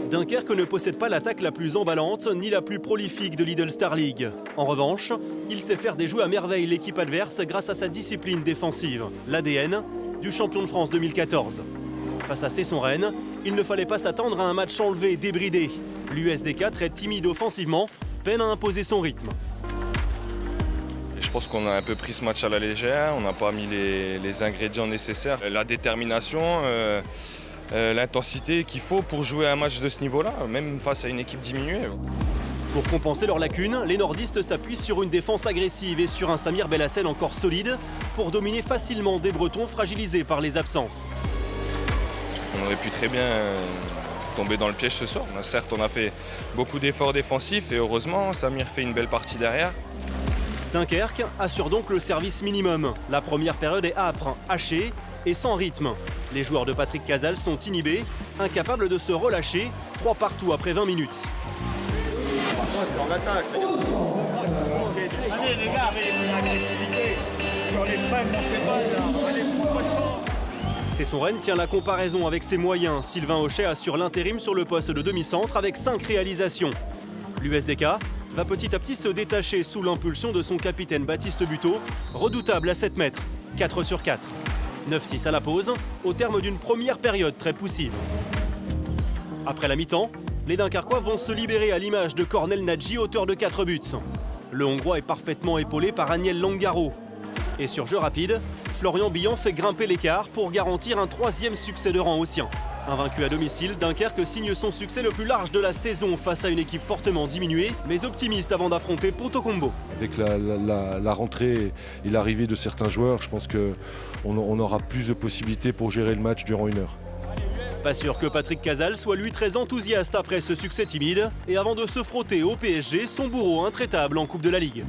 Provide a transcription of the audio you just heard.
Dunkerque ne possède pas l'attaque la plus emballante ni la plus prolifique de Lidl Star League. En revanche, il sait faire déjouer à merveille l'équipe adverse grâce à sa discipline défensive, l'ADN du champion de France 2014. Face à Cesson-Rennes, il ne fallait pas s'attendre à un match enlevé, débridé. L'USDK, très timide offensivement, peine à imposer son rythme. Et je pense qu'on a un peu pris ce match à la légère, on n'a pas mis les ingrédients nécessaires. La détermination, l'intensité qu'il faut pour jouer un match de ce niveau-là, même face à une équipe diminuée. Pour compenser leurs lacunes, les nordistes s'appuient sur une défense agressive et sur un Samir Belhassen encore solide pour dominer facilement des Bretons fragilisés par les absences. On aurait pu très bien tomber dans le piège ce soir. Certes, on a fait beaucoup d'efforts défensifs et heureusement, Samir fait une belle partie derrière. Dunkerque assure donc le service minimum. La première période est âpre, hachée et sans rythme. Les joueurs de Patrick Casals sont inhibés, incapables de se relâcher, 3 partout après 20 minutes. C'est en attaque. Allez les gars, avec l'agressivité sur les freins, montez pas là. Allez, pas de chance. Cesson-Rennes tient la comparaison avec ses moyens. Sylvain Hochet assure l'intérim sur le poste de demi-centre avec 5 réalisations. L'USDK va petit à petit se détacher sous l'impulsion de son capitaine Baptiste Buteau, redoutable à 7 mètres, 4 sur 4. 9-6 à la pause, au terme d'une première période très poussive. Après la mi-temps, les Dunkerquois vont se libérer à l'image de Cornel Nadji, auteur de 4 buts. Le Hongrois est parfaitement épaulé par Aniel Langaro. Et sur jeu rapide, Florian Billan fait grimper l'écart pour garantir un 3e succès de rang au sien. Invaincu à domicile, Dunkerque signe son succès le plus large de la saison face à une équipe fortement diminuée, mais optimiste avant d'affronter Porto Combo. Avec la rentrée et l'arrivée de certains joueurs, je pense qu'on aura plus de possibilités pour gérer le match durant 1 heure. Pas sûr que Patrick Casals soit lui très enthousiaste après ce succès timide et avant de se frotter au PSG, son bourreau intraitable en Coupe de la Ligue.